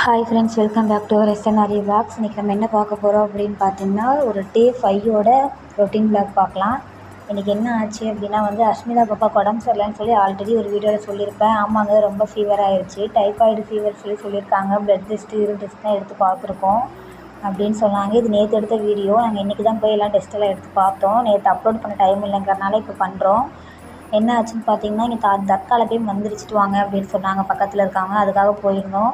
Hi friends, welcome back to our SNRE vlogs. இன்றைக்கி நம்ம என்ன பார்க்க போகிறோம் அப்படின்னு பார்த்தீங்கன்னா, ஒரு டே 5 ரொட்டீன் விளாக் பார்க்கலாம். இன்றைக்கி என்ன ஆச்சு அப்படின்னா அஸ்மிதா பாப்பாவுக்கு உடம்பு சரியில்லைன்னு சொல்லி ஆல்ரெடி ஒரு வீடியோவில் சொல்லியிருப்பேன். ஆமாங்க, ரொம்ப ஃபீவர் ஆகிடுச்சு, டைஃபாய்டு ஃபீவர் சொல்லியிருக்காங்க. பிளட் டெஸ்ட்டு யூரின் டெஸ்ட் தான் எடுத்து பார்த்துருக்கோம் அப்படின்னு சொன்னாங்க. இது நேற்று எடுத்த வீடியோ. நாங்கள் இன்றைக்கி தான் போய் எல்லாம் டெஸ்ட்டெல்லாம் எடுத்து பார்த்தோம். நேற்று அப்லோட் பண்ண டைம் இல்லைங்கிறனால இப்போ பண்ணுறோம். என்ன ஆச்சுன்னு பார்த்தீங்கன்னா, இங்கே தற்கால போய் மந்திரிச்சிட்டு வாங்க அப்படின்னு சொன்னாங்க பக்கத்தில் இருக்காங்க. அதுக்காக போயிருந்தோம்.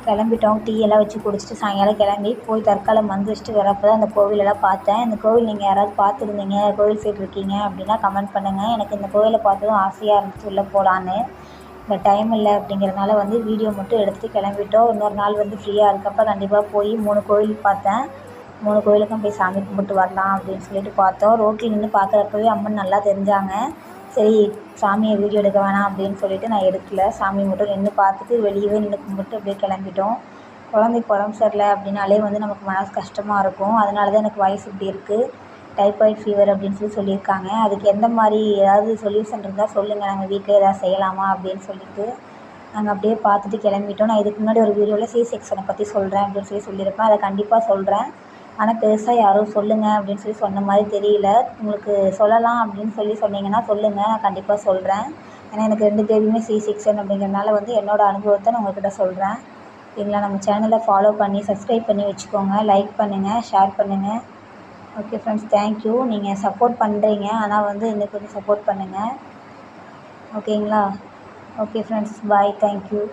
கிளம்பிட்டோம். டீ எல்லாம் வச்சு குடிச்சிட்டு சாயங்காலம் கிளம்பி போய் தற்கால மந்திரிச்சிட்டு வரப்போ தான் அந்த கோவிலெல்லாம் பார்த்தேன். இந்த கோவில் நீங்கள் யாராவது பார்த்துருந்தீங்க, கோவில் சைடு இருக்கீங்க அப்படின்னா கமெண்ட் பண்ணுங்கள். எனக்கு இந்த கோவிலை பார்த்ததும் ஆசையாக இருந்துச்சு உள்ளே போகலான்னு. இந்த டைம் இல்லை அப்படிங்கிறனால வீடியோ மட்டும் எடுத்துகிட்டு கிளம்பிட்டோம். இன்னொரு நாள் ஃப்ரீயாக இருக்கப்போ கண்டிப்பாக போய் 3 கோவில் பார்த்தேன். 3 கோவிலுக்கும் போய் சாமி கும்பிட்டு வரலாம் அப்படின்னு சொல்லிட்டு பார்த்தோம். ரோட்டில் நின்று பார்க்குறப்பவே அம்மன் நல்லா தெரிஞ்சாங்க. சரி, சாமியை வீடியோ எடுக்க வேணாம் அப்படின்னு சொல்லிட்டு நான் எடுக்கல. சாமி மட்டும் நின்று பார்த்துட்டு வெளியவே நின்று கும்பிட்டு அப்படியே கிளம்பிட்டோம். குழந்தைக்கு உடம்பு சரியில்லை அப்படின்னாலே நமக்கு மனசு கஷ்டமாக இருக்கும். அதனால தான் எனக்கு வாய்ஸ் இப்படி இருக்குது. டைஃபாய்டு ஃபீவர் அப்படின்னு சொல்லியிருக்காங்க. அதுக்கு எந்த மாதிரி ஏதாவது சொல்யூஷன் இருந்தால் சொல்லுங்கள், நாங்கள் வீட்டிலே ஏதாவது செய்யலாமா அப்படின்னு சொல்லிட்டு நாங்கள் அப்படியே பார்த்துட்டு கிளம்பிட்டோம். நான் இதுக்கு முன்னாடி ஒரு வீடியோவில் சி செக்ஷனை பற்றி சொல்கிறேன் அப்படின்னு சொல்லியிருப்பேன். அதை கண்டிப்பாக சொல்கிறேன். ஆனால் பெருசாக யாரும் சொல்லுங்கள் அப்படின்னு சொன்ன மாதிரி தெரியல. உங்களுக்கு சொல்லலாம் அப்படின்னு சொன்னீங்கன்னா சொல்லுங்கள், நான் கண்டிப்பாக சொல்கிறேன். ஏன்னா எனக்கு 2 பேருமே சி செக்ஷன் அப்படிங்கிறனால என்னோடய அனுபவத்தை நான் உங்கள்கிட்ட சொல்கிறேன். சரிங்களா? நம்ம சேனலை ஃபாலோ பண்ணி சப்ஸ்கிரைப் பண்ணி வச்சுக்கோங்க. லைக் பண்ணுங்கள், ஷேர் பண்ணுங்கள். Okay friends, thank you. நீங்கள் சப்போர்ட் பண்ணுறீங்க, ஆனால் இன்னும் கொஞ்சம் சப்போர்ட் பண்ணுங்கள். ஓகேங்களா? ஓகே ஃப்ரெண்ட்ஸ், பாய், தேங்க்யூ.